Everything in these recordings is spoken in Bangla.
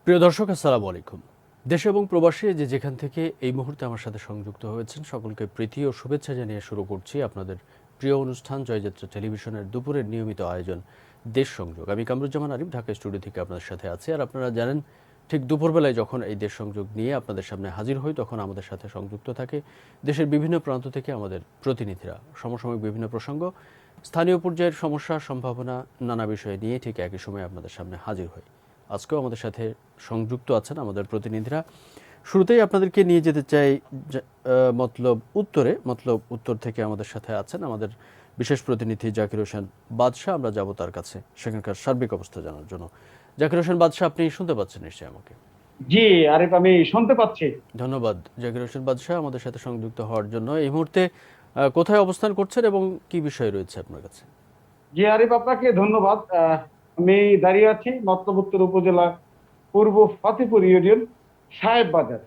প্রিয় দর্শক, আসসালামু আলাইকুম। দেশে এবং প্রবাসে যে যেখান থেকে এই মুহূর্তে আমার সাথে সংযুক্ত হয়েছেন সকলকে প্রীতি ও শুভেচ্ছা জানিয়ে শুরু করছি আপনাদের প্রিয় অনুষ্ঠান জয়যাত্রা টেলিভিশনের দুপুরের নিয়মিত আয়োজন দেশ সংযোগ। আমি কামরুজ্জামান আরিফ ঢাকা স্টুডিও থেকে আপনাদের সাথে আছি। আর আপনারা জানেন, ঠিক দুপুরবেলায় যখন এই দেশ সংযোগ নিয়ে আপনাদের সামনে হাজির হই তখন আমাদের সাথে সংযুক্ত থাকে দেশের বিভিন্ন প্রান্ত থেকে আমাদের প্রতিনিধিরা। সমসাময়িক বিভিন্ন প্রসঙ্গ, স্থানীয় পর্যায়ের সমস্যা, সম্ভাবনা, নানা বিষয় নিয়ে ঠিক একই সময় আপনাদের সামনে হাজির হই। আজকেও আমাদের সাথে সংযুক্ত আছেন আমাদের প্রতিনিধিরা। শুরুতেই আপনাদেরকে নিয়ে যেতে চাই মতলব উত্তর থেকে আমাদের সাথে আছেন আমাদের বিশেষ প্রতিনিধি জাকির হোসেন বাদশাহ। আমরা যাব তার কাছে সেখানকার সার্বিক অবস্থা জানার জন্য। জাকির হোসেন বাদশাহ, আপনি শুনতে পাচ্ছেন নিশ্চয়ই আমাকে? জি আরিফ, আমি শুনতে পাচ্ছি। ধন্যবাদ জাকির হোসেন বাদশাহ আমাদের সাথে সংযুক্ত হওয়ার জন্য। এই মুহূর্তে কোথায় অবস্থান করছেন এবং কি বিষয় রয়েছে আপনার কাছে? জি আরিফ, আপনাকে ধন্যবাদ। আমি দাঁড়িয়ে আছি মতলব উত্তর উপজেলা পূর্ব ফতেপুর ইউনিয়ন সাহেব বাজার।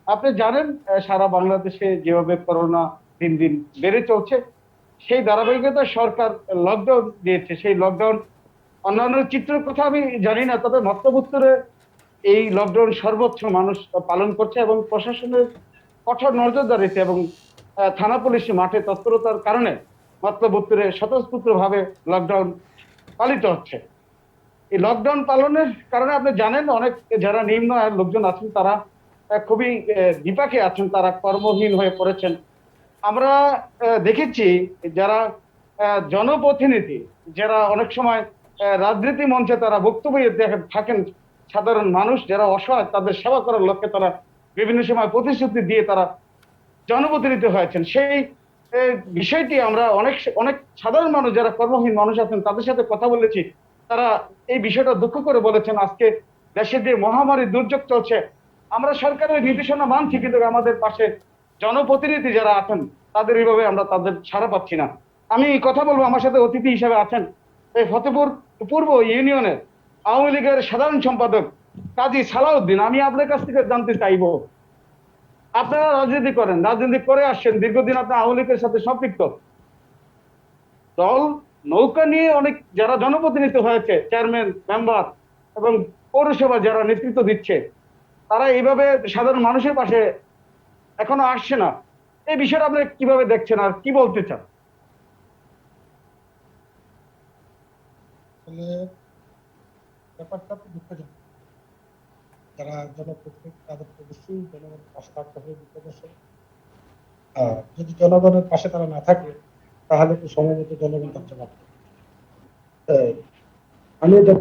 আপনি জানেন, সারা বাংলাদেশে যেভাবে করোনা দিন দিন বেড়ে চলছে, সেই ধারাবাহিকতায় সরকার লকডাউন দিয়েছে। সেই লকডাউন অন্যান্য চিত্রের কথা আমি জানি না, তবে মতলব উত্তরে এই লকডাউন সর্বোচ্চ মানুষ পালন করছে এবং প্রশাসনের কঠোর নজরদারিতে এবং থানা পুলিশ মাঠে তৎপরতার কারণে মতলব উত্তরে স্বতঃস্ফূর্ত ভাবে লকডাউন পালিত হচ্ছে। এই লকডাউন পালনের কারণে আপনি জানেন, অনেক যারা নিম্ন আয়ের লোকজন আছেন তারা খুবই বিপাকে আছেন, তারা কর্মহীন হয়ে পড়েছেন। আমরা দেখেছি যারা জনপ্রতিনিধি, যারা অনেক সময় রাজনীতি মঞ্চে তারা বক্তব্য থাকেন, সাধারণ মানুষ যারা অসহায় তাদের সেবা করার লক্ষ্যে তারা বিভিন্ন সময় প্রতিশ্রুতি দিয়ে তারা জনপ্রতিনিধি হয়েছেন। সেই বিষয়টি আমরা অনেক অনেক সাধারণ মানুষ যারা কর্মহীন মানুষ আছেন তাদের সাথে কথা বলেছি। তারা এই বিষয়টা দুঃখ করে বলেছেন, আজকে দেশে যে মহামারী দুর্যোগ চলছে, আমরা সরকারের নির্দেশনা মানছি, কিন্তু আমাদের পাশে জনপ্রতিনিধি যারা আছেন তাদের এইভাবে আমরা তাদের সাড়া পাচ্ছি না। আমি কথা বলবো, আমার সাথে অতিথি হিসেবে আছেন এই ফতেপুর পূর্ব ইউনিয়নের আওয়ামী লীগের সাধারণ সম্পাদক কাজী সালাউদ্দিন। আমি আপনার কাছ থেকে জানতে চাইবো, আপনারা রাজনীতি করেন, রাজনীতি করে আসছেন, দীর্ঘদিন আপনার আওয়ামী লীগের সাথে সম্পৃক্ত। দল নৌকা নিয়ে অনেক যারা জনপ্রতিনিধি হয়েছে, চেয়ারম্যান, মেম্বার এবং পৌরসভা যারা নেতৃত্ব দিচ্ছে, তারা এইভাবে সাধারণ মানুষের পাশে এখনো আসছে না। এই বিষয়টা আপনি কিভাবে দেখছেন আর কি বলতে চান? আসলে ব্যাপারটা তো দুঃখজনক। যারা জনপ্রতিনিধি তাদের তো অবশ্যই জনগণের পাশে থাকতে হবে বিপদের সময়। যদি জনগণের পাশে তারা না থাকে তাহলে তো সময় মতো জনগণ তার জবাব দেবে। আহ, আমি এটা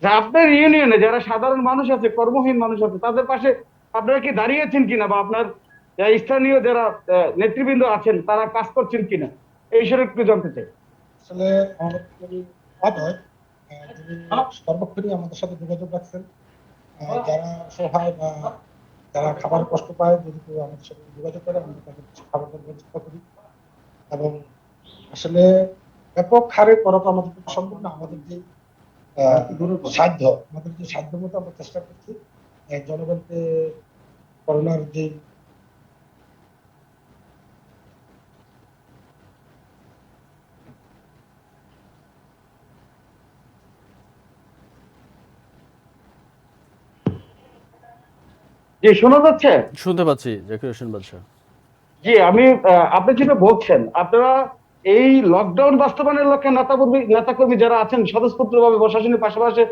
যে আপনার ইউনিয়নে যারা সাধারণ মানুষ আছে, কর্মহীন মানুষ আছে, তাদের পাশে আপনারা কি দাঁড়িয়েছেন কিনা, বা আপনার স্থানীয় যারা নেতৃবৃন্দ আছেন তারা কাজ করছেন কিনা, এই বিষয়ে একটু জানতে চাই। আসলে আমাদের যদি মত হয়, যিনি সর্বক্ষণই আমাদের সাথে যোগাযোগ রাখছেন, যারা সহায় বা যারা খাবার কষ্ট পায়, যদি কেউ আমাদের সাথে যোগাযোগ করে আমরা তাদের কিছু খাবার দেওয়ার ব্যবস্থা করি। এবং আসলে ব্যাপক হারে করা তো আমাদের পক্ষে সম্ভব না। আমাদের যে সাধ্য, আমাদের যে সাধ্য মতো আমরা চেষ্টা করছি জনগণকে করোনার যে জি, শোনা যাচ্ছে? শুনতে পাচ্ছি জাকির হোসেন বাদশাহ। জি, আমি আপনি যেটা বলছেন, আপনারা এই লকডাউন বাস্তবায়নের লক্ষ্যে নেতাকর্মী যারা আছেন স্বতঃস্ফূর্ত ভাবে প্রশাসনের পাশাপাশি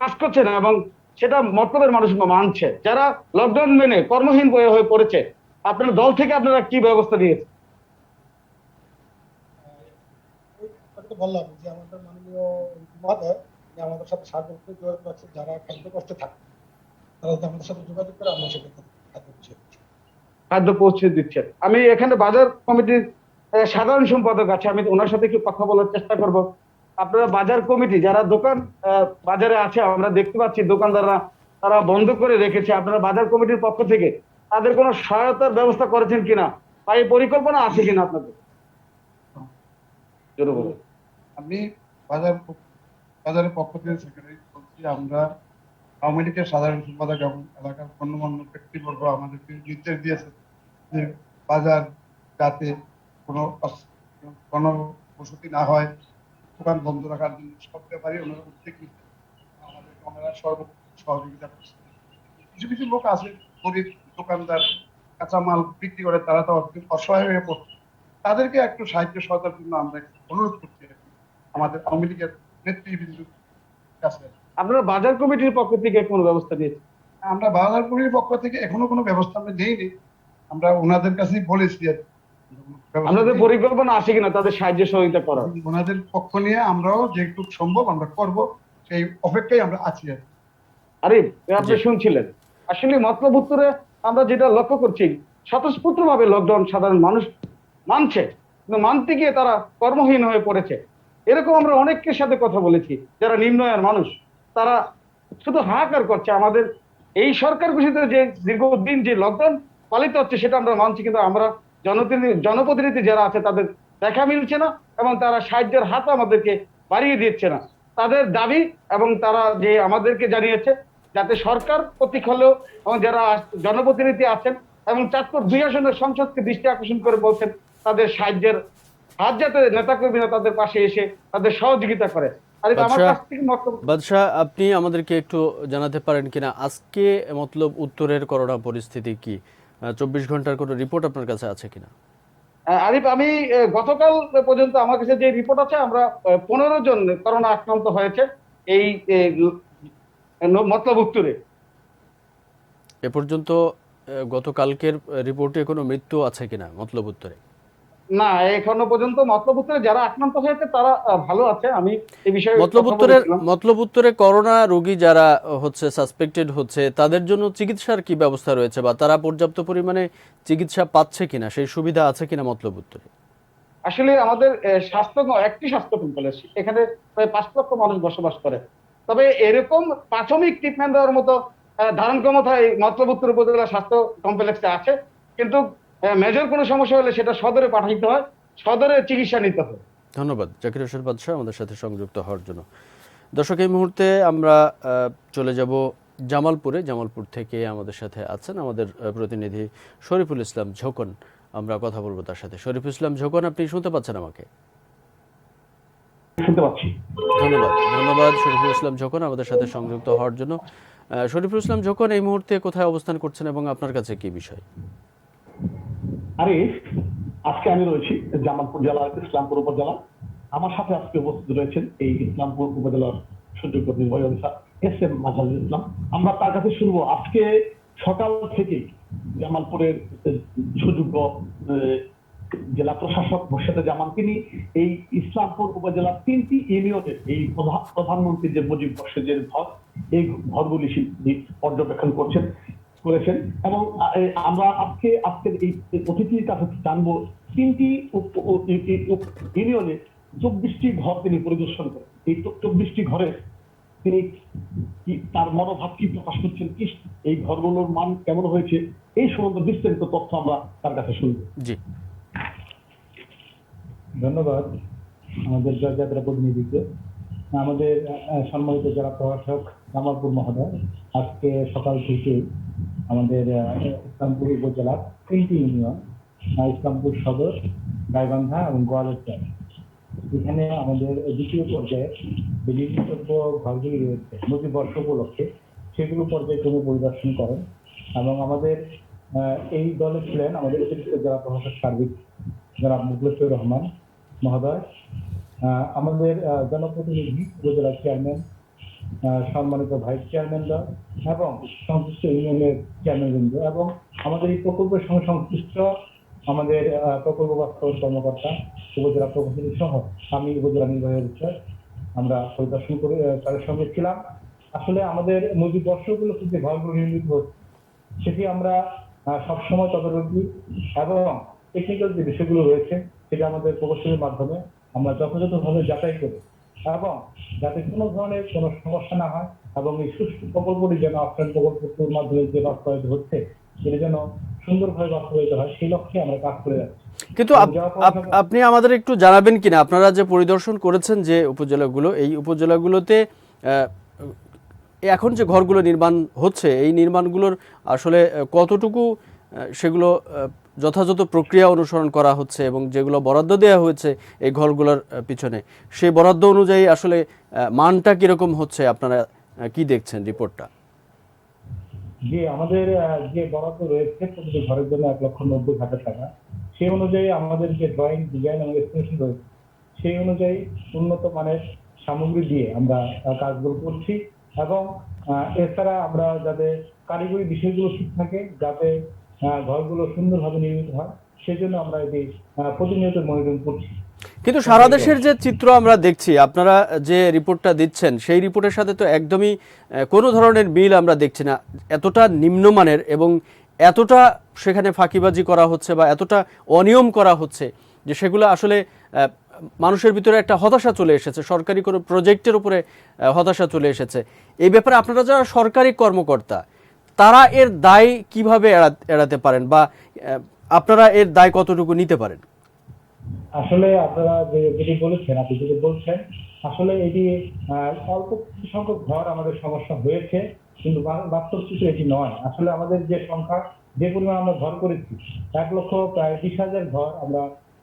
কাজ করছেন এবং সেটা মতলবের মানুষ মানছে। যারা লকডাউন মেনে কর্মহীন হয়ে পড়েছে, আপনার দল থেকে আপনারা কি ব্যবস্থা নিয়েছে? ওই কথা তো বললাম যে আমাদের মাননীয় মহোদয় যে আমাদের সাথে সার্বক্ষণিক যোগাযোগ আছে, যারা খাদ্য কষ্টে থাকে তারা যদি আমাদের সাথে যোগাযোগ করে আমরা সেটা খাদ্য পৌঁছে দিচ্ছি। খাদ্য পৌঁছে দিচ্ছেন। আমি এখানে বাজার কমিটির সাধারণ সম্পাদক আছে, আমি ওনার সাথে একটু কথা বলার চেষ্টা করব। আপনারা বাজার কমিটি যারা দোকান বাজারে আছে, আমরা দেখতে পাচ্ছি দোকানদাররা তারা বন্ধ করে রেখেছে, আপনারা বাজার কমিটির পক্ষ থেকে তাদের কোনো সহায়তার ব্যবস্থা করেছেন কিনা, বা এই পরিকল্পনা আছে কিনা আপনাদের? জোরে বলুন। আমি বাজার বাজারের পক্ষ থেকে সেক্রেটারি বলছি। আমরা আওয়ামী লীগের সাধারণ সম্পাদক এবং এলাকার গণ্যমান্য ব্যক্তিবর্গ আমাদেরকে নির্দেশ দিয়েছে যে বাজার যাতে কোনো কোনো বসতি না হয়, দোকান বন্ধ রাখার জন্য সব ব্যাপারে ওনারা উদ্যোগ নিচ্ছেন। আমাদেরকে ওনারা সহযোগিতা করছে। কিছু কিছু লোক আছে গরিব দোকানদার, কাঁচামাল বিক্রি করে, তারা তো অসহায় হয়ে পড়ছে, তাদেরকে একটু সাহায্য সহযোগিতার জন্য আমরা একটু অনুরোধ করছি আর কি, আমাদের আওয়ামী লীগের নেতৃবৃন্দর কাছে। আপনারা বাজার কমিটির পক্ষ থেকে কোনো ব্যবস্থা নিয়েছেন? আমরা বাজার কমিটির পক্ষ থেকে এখনো কোনো ব্যবস্থা আমরা নেইনি, আমরা ওনাদের কাছেই বলেছি আর কি। ব্যবস্থা আপনাদের নেই। পরিকল্পনা আছে কিনা তাদের সাহায্য সহযোগিতা করার? ওনাদের পক্ষ নিয়ে আমরাও যেটুকু সম্ভব আমরা করব, সেই অপেক্ষায় আমরা আছি আর কি। আরিফ, আপনি জি। শুনছিলেন, আসলে মতলব উত্তরে আমরা যেটা লক্ষ্য করছি, স্বতঃস্ফূর্ত ভাবে লকডাউন সাধারণ মানুষ মানছে, কিন্তু মানতে গিয়ে তারা কর্মহীন হয়ে পড়েছে। এরকম আমরা অনেকের সাথে কথা বলেছি যারা নিম্ন আয়ের মানুষ, তারা শুধু হাহাকার করছে। আমাদের এই সরকার ঘোষিত যে দীর্ঘদিন যে লকডাউন পালিত হচ্ছে সেটা আমরা মানছি, কিন্তু আমরা জনপ্রতিনিধি যারা আছে তাদের দেখা মিলছে না, এবং তারা সাহায্যের হাত আমাদেরকে বাড়িয়ে দিচ্ছে না। তাদের দাবি এবং তারা যে আমাদেরকে জানিয়েছে যাতে সরকার প্রতীক হলেও, এবং যারা জনপ্রতিনিধি আছেন এবং চাঁদপুর 2 আসনের সংসদকে দৃষ্টি আকর্ষণ করে বলছেন তাদের সাহায্যের হাত যাতে নেতাকর্মীরা তাদের পাশে এসে তাদের সহযোগিতা করে। আর এটা আমার কাছ থেকে মন্তব্য। বাদশাহ, আপনি আমাদেরকে একটু জানাতে পারেন কিনা আজকে মতলব উত্তরের করোনা পরিস্থিতি কি? 24 ঘন্টার কোনো রিপোর্ট আপনার কাছে আছে কিনা? আরিফ, আমি গতকাল পর্যন্ত আমার কাছে যে রিপোর্ট আছে, আমরা 15 জন করোনা আক্রান্ত হয়েছে এই মতলব উত্তরে। এ পর্যন্ত গতকালকের রিপোর্টে কোনো মৃত্যু আছে কিনা মতলব উত্তরে? না, এখনো পর্যন্ত মতলব উত্তরে যারা আক্রান্ত হয়েছে তারা ভালো আছে। আমি এই বিষয়ে মতলব উত্তরে করোনা রোগী যারা হচ্ছে সাসপেক্টেড হচ্ছে, তাদের জন্য চিকিৎসার কি ব্যবস্থা রয়েছে, বা তারা পর্যাপ্ত পরিমাণে চিকিৎসা পাচ্ছে কিনা, সেই সুবিধা আছে কিনা মতলব উত্তরে? আসলে আমাদের একটি স্বাস্থ্য কমপ্লেক্স, এখানে প্রায় 5 লক্ষ মানুষ বসবাস করে। তবে এরকম প্রাথমিক ট্রিটমেন্ট দেওয়ার মতো ধারণ ক্ষমতা এই মতলব উত্তর উপজেলা স্বাস্থ্য কমপ্লেক্সে আছে, কিন্তু মেজর কোনো সমস্যা হলে সেটা সদরে পাঠাইতে হয়, সদরে চিকিৎসা নিতে হয়। ধন্যবাদ জাকির হোসেন বাদশাহ আমাদের সাথে সংযুক্ত হওয়ার জন্য। দর্শক, এই মুহূর্তে আমরা চলে যাব জামালপুরে। জামালপুর থেকে আমাদের সাথে আছেন আমাদের প্রতিনিধি শরীফুল ইসলাম ঝোকন। আমরা কথা বলবো তার সাথে। শরীফুল ইসলাম ঝোকন, আপনি শুনতে পাচ্ছেন আমাকে? শুনতে পাচ্ছি। ধন্যবাদ শরীফুল ইসলাম ঝোকন আমাদের সাথে সংযুক্ত হওয়ার জন্য। শরীফুল ইসলাম ঝোকন, এই মুহূর্তে কোথায় অবস্থান করছেন এবং আপনার কাছে কি বিষয়? আরিফ, আজকে আমি রয়েছি জামালপুর জেলার ইসলামপুর উপজেলা। আমার সাথে আজকে উপস্থিত রয়েছেন এই ইসলামপুর উপজেলার সুযোগ্য নির্বাহী অফিসার SM মাজারুল ইসলাম। আমরা তার কাছে শুনবো আজকে সকাল থেকে জামালপুরের সুযোগ্য জেলা প্রশাসক মোর্শেদ জামান, তিনি এই ইসলামপুর উপজেলার 3টি ইউনিয়নের এই প্রধানমন্ত্রী যে মুজিব বর্ষের ঘর, এই ঘরগুলি পর্যবেক্ষণ করেছেন। এবং আমরা আজকের এই অতিথির কাছে জানবো 3টি ইউনিয়নে 24টি ঘর তিনি পরিদর্শন করেন। এই 24টি ঘরে তিনি তার মনোভাব কি প্রকাশ করছেন, কি এই ঘরগুলোর মান কেমন হয়েছে, এই সম্বন্ধে বিস্তারিত তথ্য আমরা তার কাছে শুনবো। জি, ধন্যবাদ আমাদের জয়যাত্রা প্রতিনিধিকে। আমাদের সম্মানিত জেলা প্রশাসক জামালপুর মহোদয় আজকে সকাল থেকে আমাদের ইসলামপুর উপজেলার 3টি ইউনিয়ন, ইসলামপুর সদর, গাইবান্ধা এবং গোয়ালচার, এখানে আমাদের দ্বিতীয় পর্যায়ে যে নির্মিতব্য ঘরগুলি রয়েছে মুজিব বর্ষ উপলক্ষে, সেগুলো পর্যায়ক্রমে পরিদর্শন করেন। এবং আমাদের এই দলে ছিলেন আমাদের অতিরিক্ত জেলা প্রশাসক সার্বিক জনাব মুখলেসুর রহমান মহোদয়, আমাদের জনপ্রতিনিধি উপজেলা চেয়ারম্যান, সম্মানিত ভাইস চেয়ারম্যানরা এবং সংশ্লিষ্ট ইউনিয়নের চেয়ারম্যানবৃন্দ, এবং আমাদের এই প্রকল্পের সঙ্গে সংশ্লিষ্ট আমাদের প্রকল্প বাস্তবায়ন কর্মকর্তা, উপজেলা প্রকৌশলী সহ আমি উপজেলা নির্বাহী অফিসার, আমরা পরিদর্শন করে তাদের সঙ্গে ছিলাম। আসলে আমাদের মুজিব বর্ষ উপলক্ষে যে ঘরগুলো নির্মিত হচ্ছে সেটি আমরা সবসময় তদারকি এবং টেকনিক্যাল যে বিষয়গুলো রয়েছে সেটা আমাদের প্রকৌশলীর মাধ্যমে আমরা যথাযথভাবে যাচাই করি, এবং যাতে কোনো ধরনের কোনো সমস্যা না হয় এবং এই সুষ্ঠু প্রকল্পটি যেন আশ্রয়ণ প্রকল্পের মাধ্যমে যে বাস্তবায়িত হচ্ছে সেটা যেন সুন্দরভাবে বাস্তবায়িত হয়, সেই লক্ষ্যে আমরা কাজ করে যাচ্ছি। কিন্তু আপনি আমাদের একটু জানাবেন কিনা, আপনারা যে পরিদর্শন করেছেন যে উপজেলাগুলো, এই উপজেলাগুলোতে এখন যে ঘরগুলো নির্মাণ হচ্ছে, এই নির্মাণগুলোর আসলে কতটুকু সেগুলো যথাযথ প্রক্রিয়া অনুসরণ করা হচ্ছে, এবং যেগুলো বরাদ্দ দেওয়া হয়েছে এই ঘরগুলোর পিছনে, সেই বরাদ্দ অনুযায়ী আসলে মানটা কীরকম হচ্ছে আপনারা কি দেখছেন রিপোর্টটা? যে আমাদের যে বরাদ্দ রয়েছে প্রতিটি ঘরের জন্য 1,90,000 টাকা, সেই অনুযায়ী আমাদের যে ড্রয়িং ডিজাইন এবং এস্টিমেশন রয়েছে সেই অনুযায়ী উন্নত মানের সামগ্রী দিয়ে আমরা কাজগুলো করছি। এবং এছাড়া আমরা যাতে কারিগরি বিষয়গুলো ঠিক থাকে, যাতে ঘরগুলো সুন্দরভাবে নির্মিত হয়, সেজন্য আমরা এটি প্রতিনিয়ত মনিটরিং করছি। কিন্তু সারা দেশের যে চিত্র আমরা দেখছি, আপনারা যে রিপোর্টটা দিচ্ছেন সেই রিপোর্টের সাথে তো একদমই কোনো ধরনের মিল আমরা দেখছি না। এতটা নিম্নমানের এবং এতটা সেখানে ফাঁকিবাজি করা হচ্ছে বা এতটা অনিয়ম করা হচ্ছে যে সেগুলো আসলে মানুষের ভিতরে একটা হতাশা চলে এসেছে, সরকারি কোনো প্রজেক্টের উপরে হতাশা চলে এসেছে। এই ব্যাপারে আপনারা যারা সরকারি কর্মকর্তা, তারা এর দায় কিভাবে এড়াতে পারেন বা আপনারা এর দায় কতটুকু নিতে পারেন? আসলে আপনারা যেটি বলেছেন, আপনি যেটি বলছেন, আসলে এটি অল্প কিছু সংখ্যক ঘর আমাদের সমস্যা হয়েছে, কিন্তু বাস্তব চিত্র এটি নয়। আসলে আমাদের যে সংখ্যা, যে পরিমাণ আমরা ঘর করেছি, 1,20,000 ঘর আমরা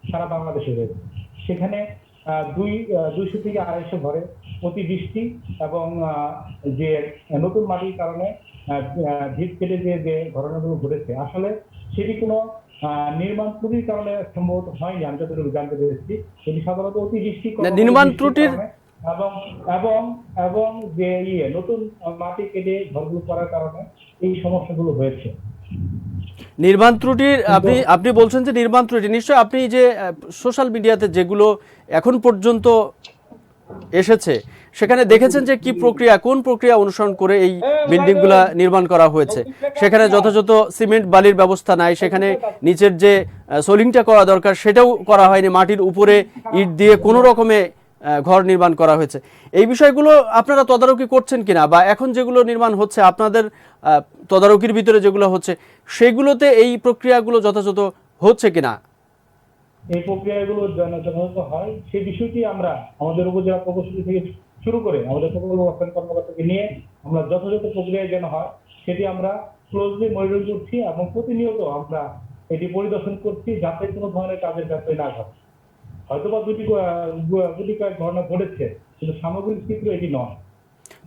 সারা বাংলাদেশে হয়েছে। সেখানে 200 থেকে 250 ঘরে অতিবৃষ্টি এবং যে নতুন মাটির কারণে ভিত কেটে যে ঘটনাগুলো ঘটেছে, আসলে সেটি কোনো নির্মাণ ত্রুটির কারণে সম্ভবত হয়নি, আমি যতটুকু জানতে পেরেছি। এটি সাধারণত অতিবৃষ্টি নির্মাণ ত্রুটির এবং এবং এবং যে নতুন মাটি কেটে ঘরগুলো করার কারণে এই সমস্যাগুলো হয়েছে। নির্মাণ ত্রুটির আপনি বলছেন যে নির্মাণ ত্রুটি, নিশ্চয় আপনি যে সোশ্যাল মিডিয়াতে যেগুলো এখন পর্যন্ত এসেছে সেখানে দেখেছেন যে কি প্রক্রিয়া, কোন প্রক্রিয়া অনুসরণ করে এই বিল্ডিংগুলা নির্মাণ করা হয়েছে। সেখানে যথাযথ সিমেন্ট বালির ব্যবস্থা নাই, সেখানে নিচের যে সোলিংটা করা দরকার সেটাও করা হয়নি, মাটির উপরে ইট দিয়ে কোনো রকমে ঘর নির্মাণ করা হয়েছে। এই বিষয়গুলো আপনারা তদারকি করছেন কিনা, বা এখন যেগুলো নির্মাণ হচ্ছে আপনাদের তদারকির ভিতরে যেগুলো হচ্ছে সেগুলোতে এই প্রক্রিয়াগুলো যথাযথ হচ্ছে কিনা? এই প্রক্রিয়াগুলো যথাযথ হয় সেই বিষয়টি আমরা আমাদের উপজেলা প্রকৌশলী থেকে শুরু করে আমাদের প্রকল্প বাস্তবায়ন কর্মকর্তাকে নিয়ে আমরা যথাযথ প্রক্রিয়া যেন হয় সেটি আমরা ক্লোজলি মনিটরিং করছি এবং প্রতিনিয়ত আমরা এটি পরিদর্শন করছি, যাতে কোনো ধরনের কাজের ব্যত্যয় না ঘটে। হয়তোবা দুটি কয়েক ঘটনা ঘটেছে, কিন্তু সামগ্রিক চিত্র এটি নয়।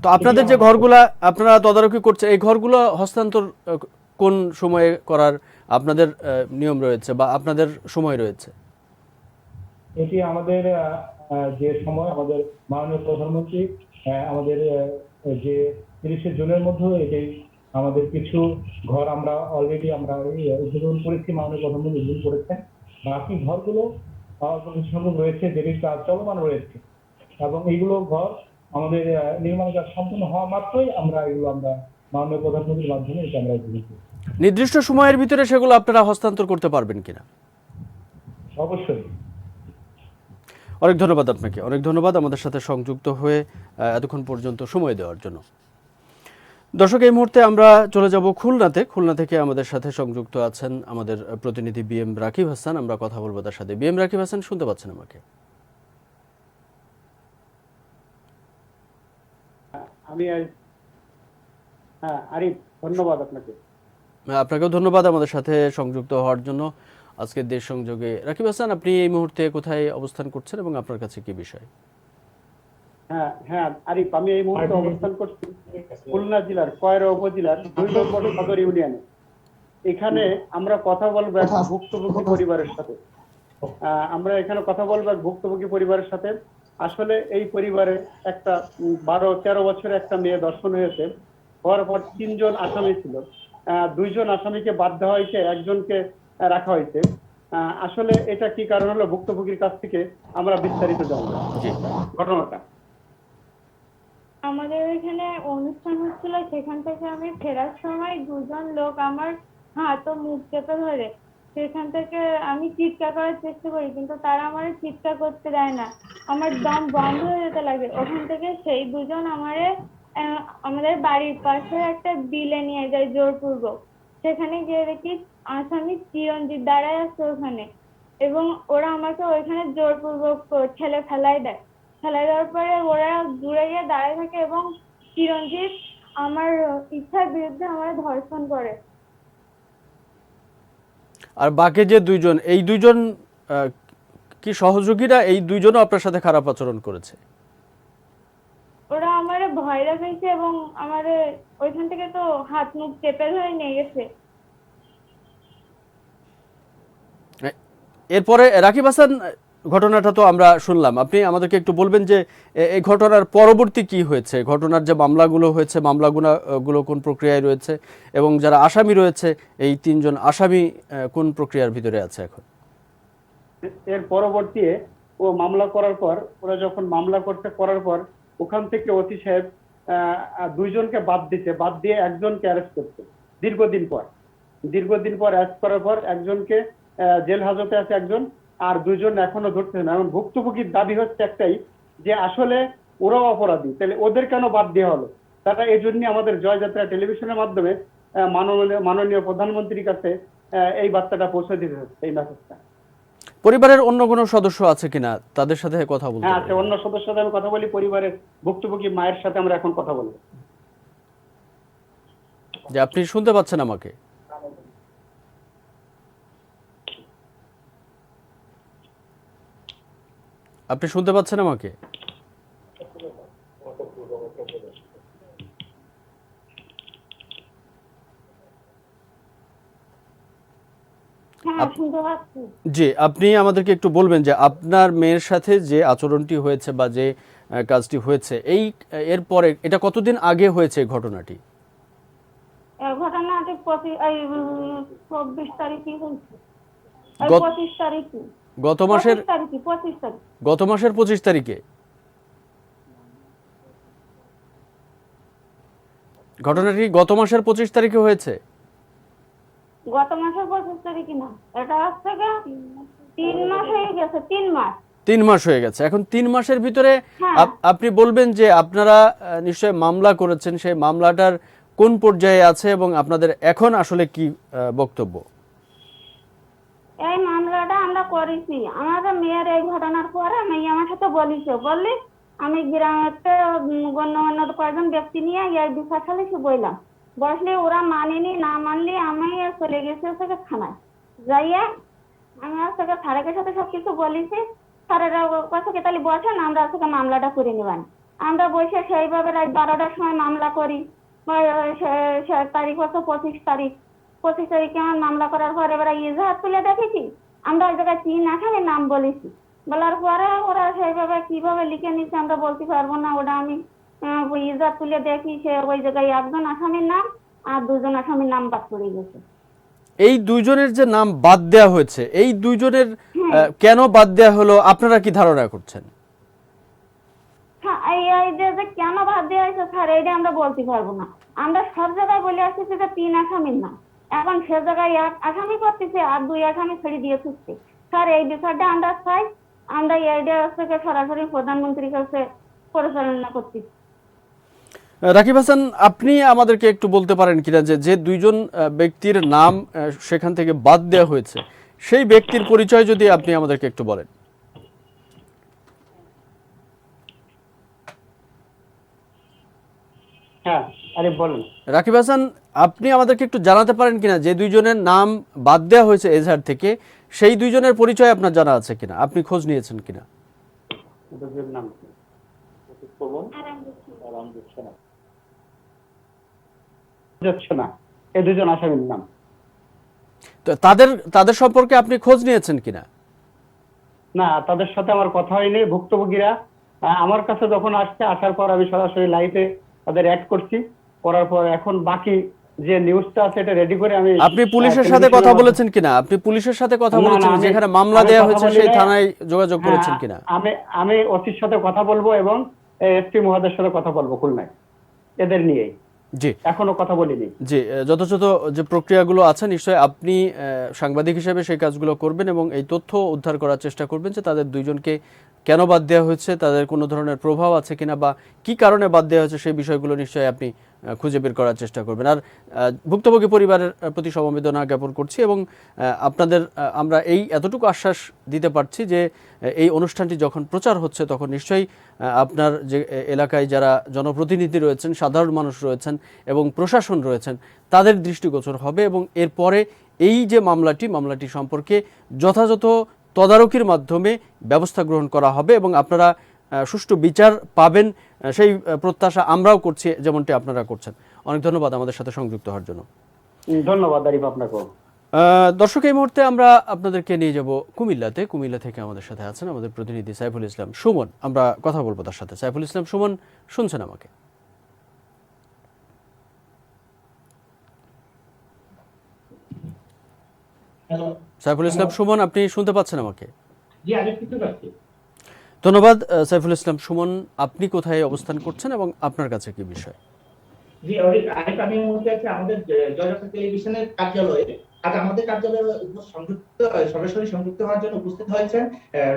তো আপনাদের যে ঘরগুলা আপনারা তদারকি করছে, এই ঘরগুলো হস্তান্তর কোন সময়ে করার আপনাদের নিয়ম রয়েছে বা আপনাদের সময় রয়েছে? এটি আমাদের যে সময়, আমাদের মাননীয় প্রধানমন্ত্রী আমাদের যে 30শে জুনের মধ্যে এটি আমাদের কিছু ঘর আমরা অলরেডি আমরা উদ্বোধন করেছি, মাননীয় প্রধানমন্ত্রী উদ্বোধন করেছেন। বাকি ঘরগুলো অল্প কিছু সংখ্যক রয়েছে, যেটির কাজ চলমান রয়েছে, এবং এইগুলো ঘর আমাদের নির্মাণ কাজ সম্পূর্ণ হওয়া মাত্রই আমরা মাননীয় প্রধানমন্ত্রীর মাধ্যমে এটা আমরা উদ্বোধন করি। নির্দিষ্ট সময়ের ভিতরে সেগুলো আপনারা হস্তান্তর করতে পারবেন কিনা? অবশ্যই। অনেক ধন্যবাদ আপনাকে, অনেক ধন্যবাদ আমাদের সাথে সংযুক্ত হয়ে এতক্ষণ পর্যন্ত সময় দেওয়ার জন্য। দর্শক, এই মুহূর্তে আমরা চলে যাব খুলনাতে। খুলনা থেকে আমাদের সাথে সংযুক্ত আছেন আমাদের প্রতিনিধি BM রাকিব হাসান। আমরা কথা বলবো তার সাথে। BM রাকিব হাসান, শুনতে পাচ্ছেন আমাকে? হ্যাঁ আরিফ, ধন্যবাদ আপনাকে। আপনাকেও ধন্যবাদ আমাদের সাথে সংযুক্ত হওয়ার জন্য আজকের দেশ সংযোগে। রাকিব হাসান, আপনি এই মুহূর্তে কোথায় অবস্থান করছেন এবং আপনার কাছে কি বিষয়? হ্যাঁ আরিফ, আমি এই মুহূর্তে অবস্থান করছি খুলনা জেলার কয়রা উপজেলার 2 নম্বর সদর ইউনিয়নে। এখানে আমরা কথা বলবো এক ভুক্তভোগী পরিবারের সাথে। ভুক্তভোগী পরিবারের সাথে। আসলে এই পরিবারে একটা 12-13 বছরের একটা মেয়ে দর্শন হয়েছে। হওয়ার পর 3 জন আসামি ছিল, 2 জন আসামিকে বাদ দেওয়া হয়েছে, একজনকে রাখা হয়েছে। আসলে এটা কি কারণ হলো, ভুক্তভোগীর কাছ থেকে আমরা বিস্তারিত জানবো ঘটনাটা। আমাদের এখানে অনুষ্ঠান হচ্ছিল, সেখান থেকে আমি ফেরার সময় 2 জন লোক আমার হাত ও মুখ চেপে ধরে। সেখান থেকে আমি চিৎকার করার চেষ্টা করি, কিন্তু তারা আমার চিৎকার করতে দেয় না, আমার দম বন্ধ হয়ে যেতে লাগে। ওখান থেকে সেই 2 জন আমাদের বাড়ির পাশে একটা বিলে নিয়ে যায় জোরপূর্বক। সেখানে গিয়ে দেখি আসামি চিরঞ্জিত দাঁড়ায় আছে ওখানে, এবং ওরা আমাকে ওইখানে জোরপূর্বক ঠেলে ফেলাই দেওয়ার পরে ওরা দূরে গিয়ে দাঁড়ায় থাকে এবং চিরঞ্জিত আমার ইচ্ছার বিরুদ্ধে আমার ধর্ষণ করে। আর বাকি যে 2 জন, এই 2 জন কি সহযোগীরা? এই 2 জনও আপনার সাথে খারাপ আচরণ করেছে? ওরা আমারে ভয় দেখাইছে এবং আমারে ওইখান থেকে তো হাত মুখ চেপে ধরে নিয়ে গেছে। এরপরে রাকিব হাসান, ঘটনাটা তো আমরা শুনলাম, আপনি আমাদেরকে একটু বলবেন যে এই ঘটনার পরবর্তী কি হয়েছে, ঘটনার যে মামলাগুলো হয়েছে মামলাগুলো কোন প্রক্রিয়ায় রয়েছে এবং যারা আসামি রয়েছে এই 3 জন আসামি কোন প্রক্রিয়ার ভিতরে আছে এখন? এর পরবর্তীতে ও মামলা করার পর, ওরা যখন মামলা করার পর ওখান থেকে ওসি সাহেব 2 জনকে বাদ দিয়ে একজনকে অ্যারেস্ট করছে দীর্ঘদিন পর অ্যারেস্ট করার পর একজনকে জেল হাজতে আছে একজন, আর 2 জন এখনো ধরছে না। এখন ভুক্তভোগীর দাবি হচ্ছে একটাই যে আসলে ওরাও অপরাধী, তাহলে ওদের কেন বাদ দেওয়া হলো? তারা এই জন্য আমাদের জয়যাত্রা টেলিভিশনের মাধ্যমে মাননীয় প্রধানমন্ত্রীর কাছে এই বার্তাটা পৌঁছে দিতে হচ্ছে, এই মেসেজটা। পরিবারের অন্য কোনো সদস্য আছে কিনা, তাদের সাথে কথা বলতে? হ্যাঁ আছে, অন্য সদস্যের সাথে আমি কথা বলি, পরিবারের ভুক্তভোগী মায়ের সাথে আমরা এখন কথা বলবো। যে আপনি শুনতে পাচ্ছেন আমাকে? আপনি শুনতে পাচ্ছেন আমাকে? হ্যাঁ শুনতে পাচ্ছি। জি, আপনি আমাদেরকে একটু বলবেন যে আপনার মেয়ের সাথে যে আচরণটি হয়েছে বা যে কাজটি হয়েছে এরপরে এটা কতদিন আগে হয়েছে এই ঘটনাটি? ঘটনাটি 24 তারিখে হয়েছে। গত- 25 তারিখে, গত মাসের 25 তারিখ। গত মাসের 25 তারিখে ঘটনাটি গত মাসের 25 তারিখে হয়েছে? গত মাসের 25 তারিখে না, এটা হচ্ছে 3 মাস হয়ে গেছে, 3 মাস। 3 মাস হয়ে গেছে। এখন 3 মাসের ভিতরে হ্যাঁ। আপনি বলবেন যে আপনারা নিশ্চয় মামলা করেছেন, সেই মামলাটার কোন পর্যায়ে আছে এবং আপনাদের এখন আসলে কি বক্তব্য? এই মামলাটা আমরা করেছি, আমাদের মেয়ের এই ঘটনার পরে মেয়ে আমার সাথে বললি আমি গ্রামেতে গণ্যমান্য কয়েকজন ব্যক্তি নিয়ে এই বিচার সালিসে বললাম, বসলে ওরা মানেনি, না মানলে আমি চলে গেছি হচ্ছে থানায় যাইয়া, আমি হচ্ছে স্যারের সাথে সবকিছু বলেছি। স্যারেরা কাছে তাহলে বসেন, আমরা হচ্ছে মামলাটা করে নেবেন। আমরা বসে সেইভাবে রাত 12টার সময় মামলা করি। তারিখ হচ্ছে 25 তারিখে আমার মামলা করার পরে এবার ইজাহার তুলে দেখেছি, আমরা ওই জায়গায় 3 আসামির নাম বলেছি। বলার পরে ওরা সেইভাবে কিভাবে লিখে নিচ্ছে আমরা বলতে পারবো না, ওটা আমি ইজাহার তুলে দেখি সে ওই জায়গায় 1 জন আসামির নাম আর 2 জন আসামির নাম বাদ পড়ে গেছে। এই 2 জনের যে নাম বাদ দেওয়া হয়েছে, এই 2 জনের কেন বাদ দেওয়া হলো আপনারা কি ধারণা করছেন? হ্যাঁ, এই যে কেন বাদ দেওয়া হয়েছে স্যার, এইটা আমরা বলতে পারবো না। আমরা সব জায়গায় বলে আসতেছি যে 3 আসামির নাম, এখন সে জায়গায় 1 আসামি করতেছে আর 2 আসামি ছেড়ে দিয়ে ছুটছে। স্যার এই বিষয়টা আমরা চাই, আমরা এইটা থেকে সরাসরি প্রধানমন্ত্রীর কাছে পরিচালনা করতেছি। রাকিব হাসান, আপনি আমাদেরকে একটু বলতে পারেন কিনা যে 2 জন ব্যক্তির নাম সেখান থেকে বাদ দেওয়া হয়েছে, সেই ব্যক্তির পরিচয় যদি আপনি আমাদেরকে একটু বলেন। হ্যাঁ আরে বলুন। রাকিব হাসান, আপনি আমাদেরকে একটু জানাতে পারেন কিনা যে 2 জনের নাম বাদ দেওয়া হয়েছে এজাহার থেকে, সেই 2 জনের পরিচয় আপনার জানা আছে কিনা, আপনি খোঁজ নিয়েছেন কিনা? ওদের নাম কি? যাচ্ছে না এই 2 জন আসামির নাম। তো তাদের সম্পর্কে আপনি খোঁজ নিয়েছেন কিনা? না, তাদের সাথে আমার কথা হয়নি। ভুক্তভোগীরা আমার কাছে যখন আসার পর আমি সরাসরি লাইভে তাদের অ্যাড করছি, করার পর এখন বাকি যে নিউজটা আছে এটা রেডি করে আমি। আপনি পুলিশের সাথে কথা বলেছেন কিনা? আপনি পুলিশের সাথে কথা না, বলেছেন, আমি- যেখানে মামলা আমি দেওয়া কথা হয়েছে বলি সেই না। থানায় যোগাযোগ করেছেন কিনা? আমি ওসির সাথে কথা বলবো এবং এসপি মহোদয়ের সাথে কথা বলবো খুলনায়, এদের নিয়েই। জি এখনো কথা বলিনি। জি, যথাযথ যে প্রক্রিয়াগুলো আছে নিশ্চয়ই আপনি সাংবাদিক হিসেবে সেই কাজগুলো করবেন এবং এই তথ্য উদ্ধার করার চেষ্টা করবেন যে তাদের 2 জনকে কেন বাদ দেওয়া হয়েছে, তাদের কোনো ধরনের প্রভাব আছে কিনা বা কি কারণে বাদ দেওয়া হয়েছে সেই বিষয়গুলো নিশ্চয়ই আপনি খুঁজে বের করার চেষ্টা করবেন। আর ভুক্তভোগী পরিবারের প্রতি সমবেদনা জ্ঞাপন করছি এবং আপনাদের আমরা এতটুকু আশ্বাস দিতে পারছি যে এই অনুষ্ঠানটি যখন প্রচার হচ্ছে তখন নিশ্চয়ই আপনার যে এলাকায় যারা জনপ্রতিনিধি রয়েছেন, সাধারণ মানুষ রয়েছেন এবং প্রশাসন রয়েছেন তাদের দৃষ্টিগোচর হবে এবং এরপরে এই যে মামলাটি সম্পর্কে যথাযথ তদারকির মাধ্যমে ব্যবস্থা গ্রহণ করা হবে এবং আপনারা সুষ্ঠু বিচার পাবেন, সেই প্রত্যাশা আমরাও করছি, যেমনটি আপনারা করছেন। অনেক ধন্যবাদ আমাদের সাথে সংযুক্ত হওয়ার জন্য। ধন্যবাদ আরিফ আপনাকেও। দর্শক, এই মুহূর্তে আমরা আপনাদেরকে নিয়ে যাব কুমিল্লাতে। কুমিল্লা থেকে আমাদের সাথে আছেন আমাদের প্রতিনিধি সাইফুল ইসলাম সুমন। আমরা কথা বলবো তার সাথে। সাইফুল ইসলাম সুমন, শুনছেন আমাকে? হ্যালো, সাইফুল ইসলাম সুমন, আপনি শুনতে পাচ্ছেন আমাকে? জি আমি শুনতে পাচ্ছি। ধন্যবাদ সাইফুল ইসলাম সুমন। আপনি কোথায় অবস্থান করছেন এবং আপনার কাছে কি বিষয়? জি আরিফ, আমি এই মুহূর্তে আছি আমাদের জয়যাত্রা টেলিভিশনের কার্যালয়ে। আজ আমাদের কার্যালয়ে সরাসরি সংযুক্ত হওয়ার জন্য উপস্থিত হয়েছেন